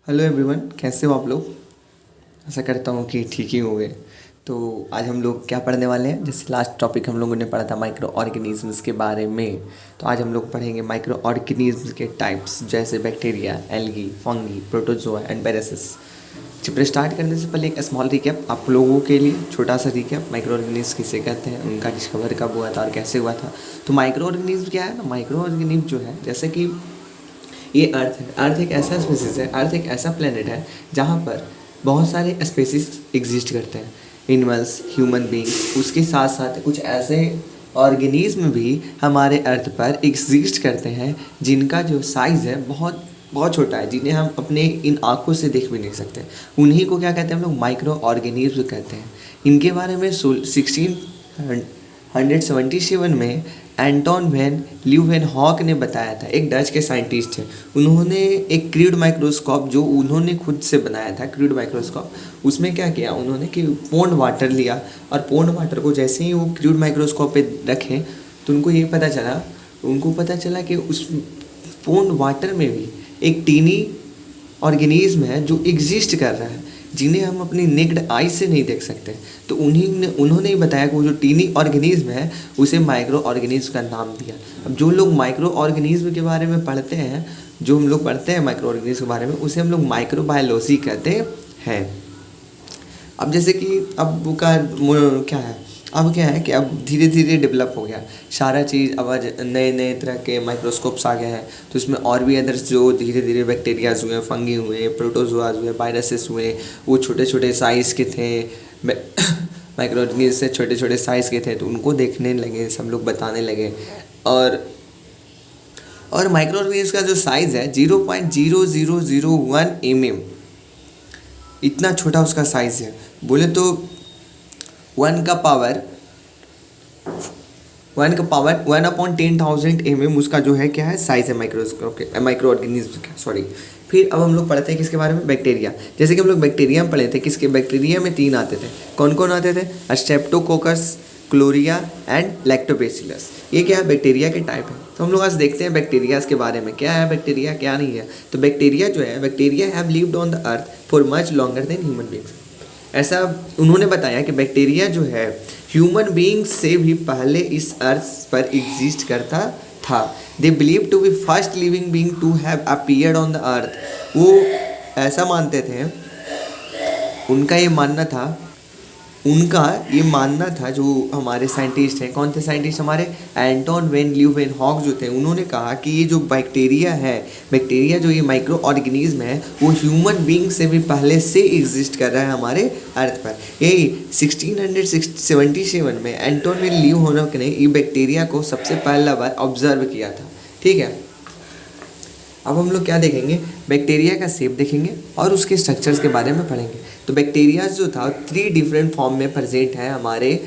Hello everyone, कैसे हो आप लोग। आशा करता हूँ कि ठीक ही होंगे। तो आज हम लोग क्या पढ़ने वाले हैं, जैसे लास्ट टॉपिक हम लोगों ने पढ़ा था माइक्रो ऑर्गेनिजम्स के बारे में। तो आज हम लोग पढ़ेंगे माइक्रो ऑर्गेनिजम्स के टाइप्स, जैसे bacteria, algae, fungi, protozoa and parasites. Chapter start करने से पहले एक स्मॉल रिकैप आप लोगों के लिए, छोटा सा रिकैप। माइक्रो ऑर्गेनिज्म किसे कहते हैं, उनका डिस्कवर कब हुआ था और कैसे हुआ था। तो माइक्रो ऑर्गेनिज्म क्या है ना, माइक्रो ऑर्गेनिज्म जो है, जैसे कि ये अर्थ है। अर्थ एक ऐसा स्पेसिस है, अर्थ एक ऐसा प्लेनेट है जहाँ पर बहुत सारे स्पेसिस एग्जिस्ट करते हैं, एनिमल्स, ह्यूमन बींग्स। उसके साथ साथ कुछ ऐसे ऑर्गेनिज्म भी हमारे अर्थ पर एग्जिस्ट करते हैं जिनका जो साइज़ है बहुत बहुत छोटा है, जिन्हें हम अपने इन आँखों से देख भी नहीं सकते। उन्हीं को क्या कहते हैं हम लोग, माइक्रो ऑर्गेनिज्म कहते हैं। इनके बारे में 1677 में एंटोन वैन ल्यूवेनहॉक ने बताया था। एक डच के साइंटिस्ट हैं, उन्होंने एक क्रूड माइक्रोस्कोप जो उन्होंने खुद से बनाया था, क्रूड माइक्रोस्कोप। उसमें क्या किया उन्होंने कि पोंड वाटर लिया, और पोंड वाटर को जैसे ही वो क्रूड माइक्रोस्कोप पे रखें तो उनको पता चला कि उस पोंड वाटर में भी एक टीनी ऑर्गेनिज्म है जो एग्जिस्ट कर रहा है, जिन्हें हम अपनी नेक्ड आई से नहीं देख सकते। तो उन्होंने ही बताया कि वो जो टीनी ऑर्गेनिज्म है उसे माइक्रो ऑर्गेनिज्म का नाम दिया। अब जो लोग माइक्रो ऑर्गेनिज्म के बारे में पढ़ते हैं, जो हम लोग पढ़ते हैं माइक्रो ऑर्गेनिज्म के बारे में, उसे हम लोग माइक्रोबायोलॉजी कहते हैं। अब जैसे कि अब का क्या है, अब क्या है कि अब धीरे धीरे डेवलप हो गया सारा चीज़। अब आज नए नए तरह के माइक्रोस्कोप्स आ गए हैं, तो इसमें और भी अदर्स जो धीरे धीरे बैक्टीरियाज हुए, फंगी हुए, प्रोटोजोआज हुए, वायरसेस हुए, वो छोटे छोटे साइज़ के थे, माइक्रो ऑर्गेनिज्म से छोटे छोटे साइज़ के थे, तो उनको देखने लगे, सब लोग बताने लगे। और माइक्रो ऑर्गेनिज्म का जो साइज़ है 0.0001 mm, इतना छोटा उसका साइज़ है। बोले तो 1/10,000 mm उसका जो है क्या है, साइज़ है माइक्रोस्कोप के, माइक्रो ऑर्गेनिज्म का, सॉरी। फिर अब हम लोग पढ़ते हैं किसके बारे में, बैक्टीरिया। जैसे कि हम लोग बैक्टीरिया में पढ़े थे, किसके बैक्टीरिया में 3 आते थे। कौन कौन आते थे, स्ट्रेप्टोकोकस, क्लोरिया एंड लैक्टोबैसिलस। ये क्या है, बैक्टीरिया के टाइप है। तो हम लोग आज देखते हैं बैक्टीरिया के बारे में, क्या है बैक्टीरिया, क्या नहीं है। तो बैक्टीरिया जो है, bacteria have lived on the earth for much longer than human beings. ऐसा उन्होंने बताया कि बैक्टीरिया जो है ह्यूमन बींग्स से भी पहले इस अर्थ पर एग्जिस्ट करता था। They believe to be first living being to have appeared on the earth. वो ऐसा मानते थे, उनका ये मानना था जो हमारे साइंटिस्ट हैं, कौन थे साइंटिस्ट हमारे, एंटोन वैन ल्यूवेनहॉक जो थे। उन्होंने कहा कि ये जो बैक्टीरिया है, बैक्टीरिया जो ये माइक्रो ऑर्गेनिज्म है, वो ह्यूमन बींग से भी पहले से एग्जिस्ट कर रहा है हमारे अर्थ पर। यही 1677 में एंटोन वैन ल्यूवेनहॉक ने ये बैक्टीरिया को सबसे पहला बार ऑब्जर्व किया था। ठीक है, अब हम लोग क्या देखेंगे, बैक्टीरिया का शेप देखेंगे और उसके स्ट्रक्चर्स के बारे में पढ़ेंगे। तो बैक्टीरिया जो था 3 डिफरेंट फॉर्म में प्रेजेंट है हमारे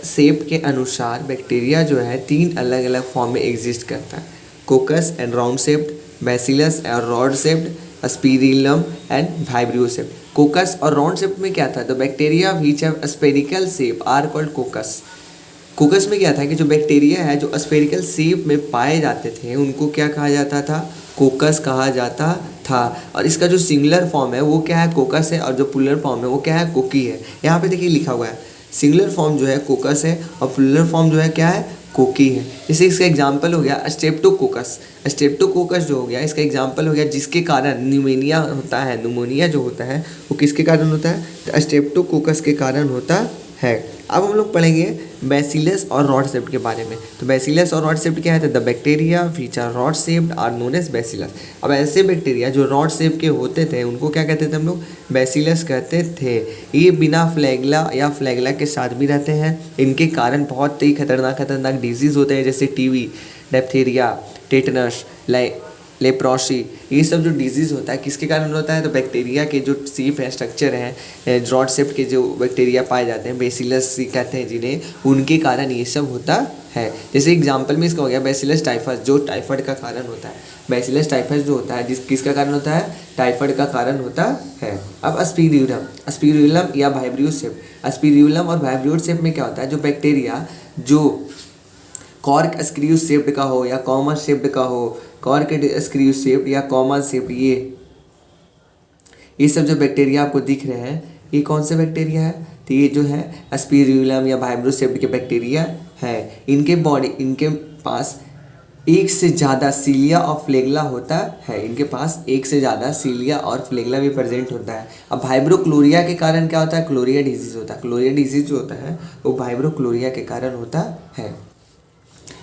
शेप के अनुसार। बैक्टीरिया जो है 3 अलग अलग फॉर्म में एग्जिस्ट करता है, coccus and round shaped, bacillus और rod shaped, spirillum and vibrio shaped. Coccus और राउंड शेप में क्या था, the bacteria which have spherical shape are called coccus. Coccus में क्या था कि जो बैक्टीरिया है जो स्फेरिकल शेप में पाए जाते थे उनको क्या कहा जाता था, कोकस कहा जाता था। और इसका जो सिंगुलर फॉर्म है वो क्या है, कोकस है, और जो प्लूरल फॉर्म है वो क्या है, कोकी है। यहाँ पे देखिए लिखा हुआ है, सिंगुलर फॉर्म जो है कोकस है और प्लूरल फॉर्म जो है क्या है, कोकी है। जैसे इसका एग्जाम्पल हो गया स्ट्रेप्टोकोकस। स्ट्रेप्टोकोकस जो हो गया इसका एग्जाम्पल हो गया जिसके कारण न्यूमोनिया होता है। न्यूमोनिया जो होता है वो किसके कारण होता है, तो स्ट्रेप्टोकोकस के कारण होता है। अब हम लोग पढ़ेंगे बैसिलस और रॉड शेप्ड के बारे में। तो बैसिलस और रॉड शेप्ड क्या है, the bacteria which are rod shaped are known as bacillus. अब ऐसे बैक्टीरिया जो रॉड शेप के होते थे उनको क्या कहते थे हम लोग, बैसिलस कहते थे। ये बिना फ्लैगला या फ्लैगला के साथ भी रहते हैं। इनके कारण बहुत ही खतरनाक डिजीज़ होते हैं, जैसे टीबी, डिप्थीरिया, टेटनस, लेप्रोसी। ये सब जो डिजीज़ होता है किसके कारण होता है, तो बैक्टीरिया के जो शेप है, स्ट्रक्चर है, रॉड शेप के जो बैक्टीरिया पाए जाते हैं, बैसिलस कहते हैं जिन्हें, उनके कारण ये सब होता है। जैसे एग्जांपल में इसका हो गया बैसिलस टाइफस, जो टाइफाइड का कारण होता है। बैसिलस टाइफस जो होता है किसका कारण होता है, टाइफाइड का कारण होता है। अब स्पिरुलम या वाइब्रियो शेप। स्पिरुलम और वाइब्रियो शेप में क्या होता है, जो बैक्टीरिया जो कॉर्क स्क्रू शेप्ड का हो या कॉमन शेप्ड का हो, कॉर्क स्क्रू शेप्ड या कॉमन शेप्ड, ये ये सब जो बैक्टीरिया आपको दिख रहे हैं ये कौन से बैक्टीरिया है? तो ये जो है एस्पिरुलिनम या वाइब्रोसेप्ट के बैक्टीरिया है। इनके पास एक से ज़्यादा सीलिया और फ्लैगेला होता है। इनके पास एक से ज़्यादा सीलिया और फ्लैगेला भी प्रेजेंट होता है। अब वाइब्रोक्लोरिया के कारण क्या होता है? क्लोरिया डिजीज होता है। क्लोरिया डिजीज जो होता है वो वाइब्रोक्लोरिया के कारण होता है।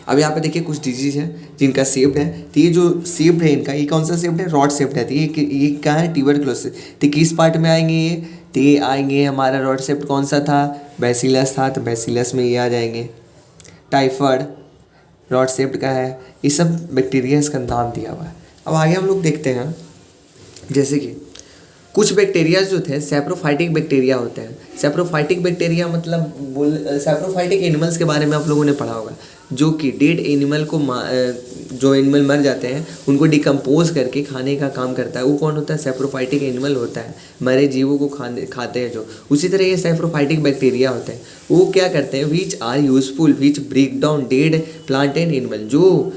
अब यहाँ पे देखिए कुछ डिजीज हैं जिनका शेप्ड है। तो ये जो शेप्ड है इनका, ये कौन सा शेप्ड है? रॉड शेप्ड है। तो ये क्या है? ट्यूबरक्लोसिस। तो किस पार्ट में आएंगे ये? तो ये आएंगे हमारा रॉड शेप्ड कौन सा था? बैसिलस था, तो बैसिलस में ये आ जाएंगे। टाइफाइड रॉड शेप्ड का है। ये सब बैक्टीरिया इसका नाम दिया हुआ है। अब आगे हम लोग देखते हैं, जैसे कि कुछ बैक्टीरिया जो थे सैप्रोफाइटिक बैक्टीरिया होते हैं। सैप्रोफाइटिक बैक्टीरिया मतलब सैप्रोफाइटिक एनिमल्स के बारे में आप लोगों ने पढ़ा होगा, जो कि डेड एनिमल को जो एनिमल मर जाते हैं उनको डिकम्पोज करके खाने का काम करता है। वो कौन होता है? सैप्रोफाइटिक एनिमल होता है, मरे जीवों को खाते हैं जो। उसी तरह ये सैप्रोफाइटिक बैक्टीरिया होते हैं। वो क्या करते हैं? Which are useful which break down dead plant and animal. जो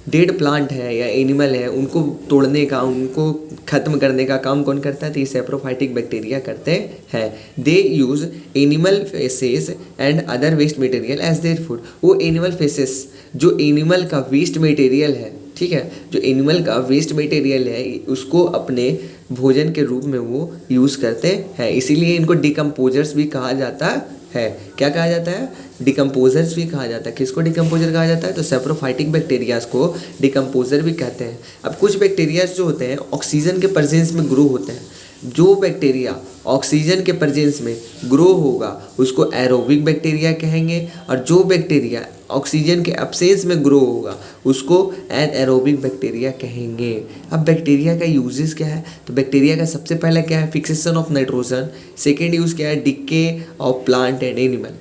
डेड प्लांट है या एनिमल है उनको तोड़ने का, उनको ख़त्म करने का काम कौन करता है? तो ये सैप्रोफाइटिक बैक्टीरिया करते हैं। They use animal faeces and other waste material as their food. वो एनिमल फेसेस जो एनिमल का वेस्ट मटेरियल है, ठीक है, जो एनिमल का वेस्ट मटेरियल है उसको अपने भोजन के रूप में वो यूज़ करते हैं। इसीलिए इनको डिकम्पोजर्स भी कहा जाता है। क्या कहा जाता है? डिकम्पोजर्स भी कहा जाता है। किसको डिकम्पोजर कहा जाता है? तो सैप्रोफाइटिक बैक्टीरियाज को डिकम्पोजर भी कहते हैं। अब कुछ बैक्टीरियाज जो होते हैं ऑक्सीजन के प्रेजेंस में ग्रो होते हैं। जो बैक्टीरिया ऑक्सीजन के प्रेजेंस में ग्रो होगा उसको एरोबिक बैक्टीरिया कहेंगे, और जो बैक्टीरिया ऑक्सीजन के एब्सेंस में ग्रो होगा उसको एनएरोबिक बैक्टीरिया कहेंगे। अब बैक्टीरिया का यूजेस क्या है? तो बैक्टीरिया का सबसे पहला क्या है? Fixation of nitrogen. Second use क्या है? Decay of plant and animal.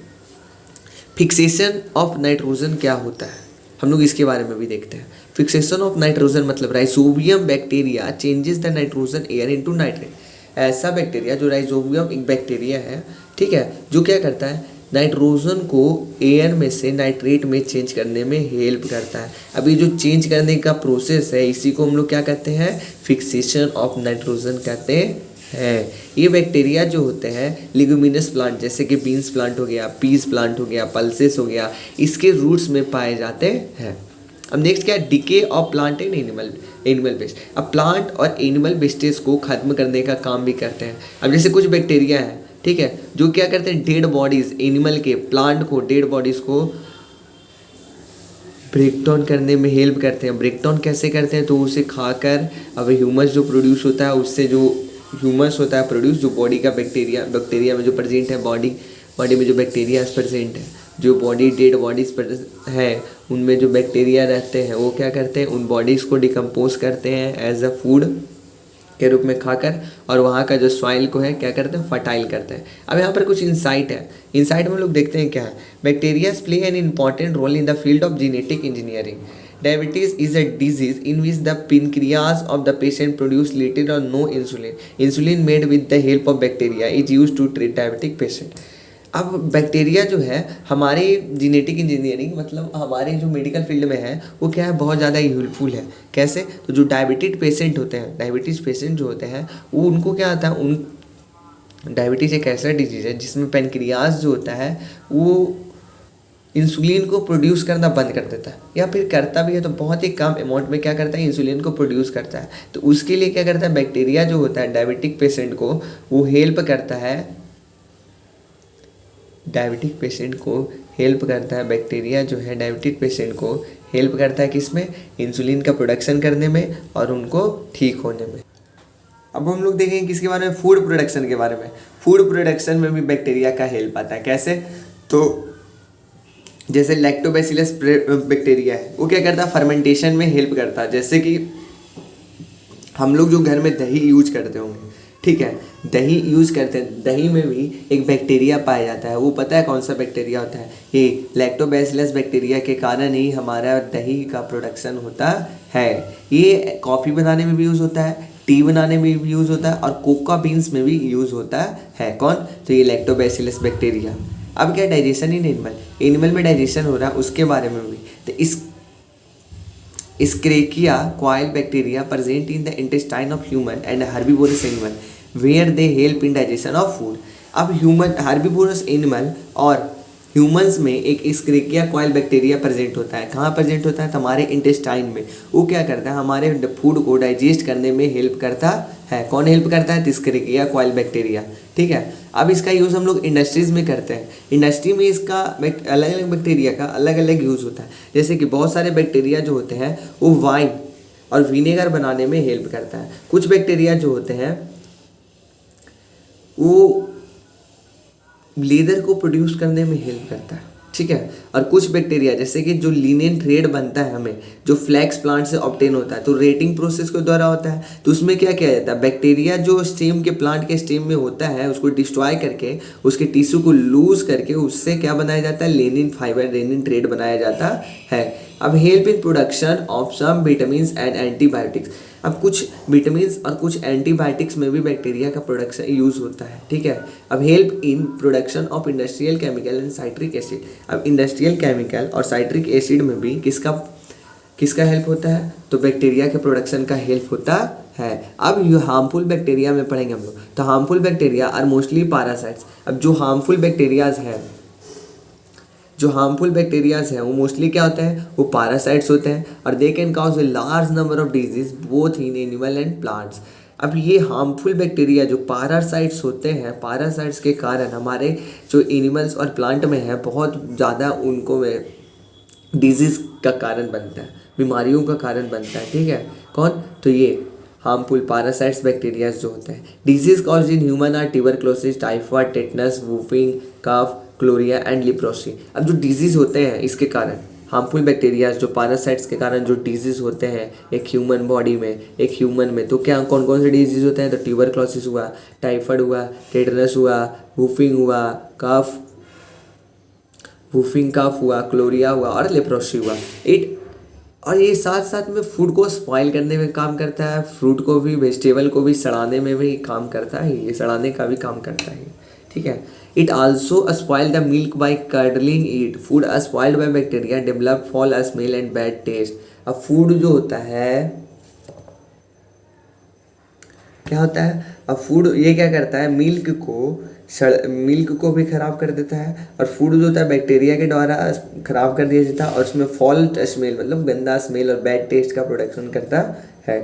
Fixation of nitrogen क्या होता है हम लोग इसके बारे में भी देखते हैं। फिक्सेशन ऑफ नाइट्रोजन मतलब rhizobium bacteria changes the nitrogen air into nitrate. ऐसा बैक्टीरिया जो राइजोबियम एक बैक्टीरिया है, ठीक है, जो क्या करता है? नाइट्रोजन को एयर में से नाइट्रेट में चेंज करने में हेल्प करता है। अब ये जो चेंज करने का प्रोसेस है इसी को हम लोग क्या कहते हैं? फिक्सेशन ऑफ नाइट्रोजन कहते हैं। ये बैक्टीरिया जो होते हैं लिग्यूमिनस प्लांट जैसे कि बीन्स प्लांट हो गया, पीस प्लांट हो गया, पल्सेस हो गया, इसके रूट्स में पाए जाते हैं। अब नेक्स्ट क्या है? Decay of plant and animal waste. अब प्लांट और एनिमल वेस्टेज को खत्म करने का काम भी करते हैं। अब जैसे कुछ बैक्टीरिया है, ठीक है, जो क्या करते हैं? डेड बॉडीज एनिमल के, प्लांट को, डेड बॉडीज को ब्रेक डाउन करने में हेल्प करते हैं। ब्रेक डाउन कैसे करते हैं? तो उसे खाकर अब ह्यूमस जो प्रोड्यूस होता है, उससे जो ह्यूमस होता है प्रोड्यूस, जो बॉडी का बैक्टीरिया में जो प्रेजेंट है, बॉडी में जो बैक्टीरिया प्रेजेंट है, जो बॉडी डेड बॉडीज है उनमें जो बैक्टीरिया रहते हैं वो क्या करते हैं? उन बॉडीज़ को डिकम्पोज करते हैं एज अ फूड के रूप में खाकर, और वहाँ का जो सॉइल को है क्या करते हैं? फर्टाइल करते हैं। अब यहाँ पर कुछ इंसाइट है। इंसाइट में लोग देखते हैं क्या है? Bacterias play an important role in the field of genetic engineering. Diabetes is a disease in which the pancreas of the patient produce little or no insulin. Insulin made with the help of bacteria is used to treat diabetic patient. अब bacteria जो है हमारे genetic engineering मतलब हमारे जो medical field में है वो क्या है? बहुत ज़्यादा यूजफुल है। कैसे? तो जो डायबिटीज पेशेंट होते हैं, डायबिटीज़ पेशेंट जो होते हैं वो उनको क्या आता है? डायबिटीज़ एक ऐसा डिजीज़ है जिसमें पेनक्रियाज जो होता है वो इंसुलिन को प्रोड्यूस करना बंद कर देता है, या फिर करता भी है तो बहुत ही कम अमाउंट में क्या करता है? इंसुलिन को प्रोड्यूस करता है। तो उसके लिए क्या करता है? बैक्टीरिया जो होता है डायबिटिक पेशेंट को वो हेल्प करता है, बैक्टीरिया जो है डायबिटिक पेशेंट को हेल्प करता है किसमें? इंसुलिन का प्रोडक्शन करने में और उनको ठीक होने में। अब हम लोग देखेंगे किसके बारे में? फूड प्रोडक्शन के बारे में। फूड प्रोडक्शन में भी बैक्टीरिया का हेल्प आता है। कैसे? तो जैसे लैक्टोबैसिलस बैक्टीरिया है वो क्या करता है? फर्मेंटेशन में हेल्प करता है। जैसे कि हम लोग जो घर में दही यूज करते होंगे, ठीक है, दही यूज करते हैं, दही में भी एक बैक्टीरिया पाया जाता है। वो पता है कौन सा बैक्टीरिया होता है? ये लैक्टोबैसिलस बैक्टीरिया के कारण ही हमारा दही का प्रोडक्शन होता है। ये कॉफ़ी बनाने में भी यूज़ होता है, टी बनाने में भी यूज़ होता है, और कोका बीन्स में भी यूज़ होता है। कौन? तो ये लैक्टोबैसिलस बैक्टीरिया। अब क्या? डाइजेशन इन एनिमल में डाइजेशन हो रहा है उसके बारे में भी। तो Escherichia coel bacteria present in the intestine of human and herbivorous animal where they help in digestion of food. अब ह्यूमन herbivorous animal और ह्यूमंस में एक Escherichia coel बैक्टीरिया प्रेजेंट होता है। कहाँ प्रेजेंट होता है? हमारे इंटेस्टाइन में। वो क्या करता है? हमारे फूड को डाइजेस्ट करने में हेल्प करता है। कौन हेल्प करता है? Escherichia coel bacteria. ठीक है। अब इसका यूज़ हम लोग इंडस्ट्रीज़ में करते हैं। इंडस्ट्री में इसका अलग अलग बैक्टीरिया का अलग अलग यूज़ होता है। जैसे कि बहुत सारे बैक्टीरिया जो होते हैं वो वाइन और विनेगर बनाने में हेल्प करता है। कुछ बैक्टीरिया जो होते हैं वो लेदर को प्रोड्यूस करने में हेल्प करता है। ठीक है। और कुछ बैक्टीरिया जैसे कि जो लिनेन थ्रेड बनता है हमें, जो फ्लैक्स प्लांट से ऑब्टेन होता है, तो रेटिंग प्रोसेस के द्वारा होता है। तो उसमें क्या किया जाता है? बैक्टीरिया जो स्टेम के प्लांट के स्टेम में होता है उसको डिस्ट्रॉय करके उसके टिश्यू को लूज करके उससे क्या बनाया जाता है? लेनिन फाइबर, लेनिन थ्रेड बनाया जाता है। अब help in production of some vitamin and antibiotics. अब कुछ विटामिन और कुछ एंटीबायोटिक्स में भी बैक्टीरिया का प्रोडक्शन यूज़ होता है। ठीक है। अब help in production of industrial chemical and citric acid. अब इंडस्ट्रियल केमिकल और साइट्रिक एसिड में भी किसका हेल्प होता है? तो बैक्टीरिया के प्रोडक्शन का हेल्प होता है। अब ये हार्मफुल बैक्टीरिया में पढ़ेंगे हम लोग। तो harmful bacteria are mostly parasites. अब जो हार्मफुल बैक्टीरियाज हैं वो मोस्टली क्या होते हैं? वो पैरासाइट्स होते हैं और they can cause a large number of disease both in animal and plants. अब ये हार्मफुल बैक्टीरिया जो पैरासाइट्स होते हैं, पैरासाइट्स के कारण हमारे जो एनिमल्स और प्लांट में है बहुत ज़्यादा उनको में डिजीज़ का कारण बनता है, बीमारियों का कारण बनता है। ठीक है। कौन? तो ये हार्मफुल पैरासाइट्स बैक्टीरिया जो होते हैं। Disease cause in human are tuberculosis, typhoid, tetanus, whooping cough, cholera and leprosy. अब जो डिजीज़ होते हैं इसके कारण हार्मफुल बैक्टीरिया जो पैरासाइट्स के कारण जो डिजीज़ होते हैं एक ह्यूमन बॉडी में, एक ह्यूमन में, तो क्या कौन कौन से डिजीज़ होते हैं? तो ट्यूबरक्लोसिस हुआ, टाइफाइड हुआ, टेटनस हुआ, वुफिंग कफ हुआ, क्लोरिया हुआ और लेप्रोसी हुआ। और ये साथ साथ में फूड को स्पॉइल करने में काम करता है, फ्रूट को भी, वेजिटेबल को भी सड़ाने में भी काम करता है, ये सड़ाने का भी काम करता है। ठीक है। It also spoil the milk bye curdling it. Food spoiled by bacteria develop fall smell and bad taste. अब फूड जो होता है क्या होता है? अब फूड ये क्या करता है? मिल्क को भी ख़राब कर देता है और फूड जो होता है बैक्टीरिया के द्वारा ख़राब कर दिया जाता है और उसमें फॉल स्मेल मतलब गंदा स्मेल और बैड टेस्ट का प्रोडक्शन करता है।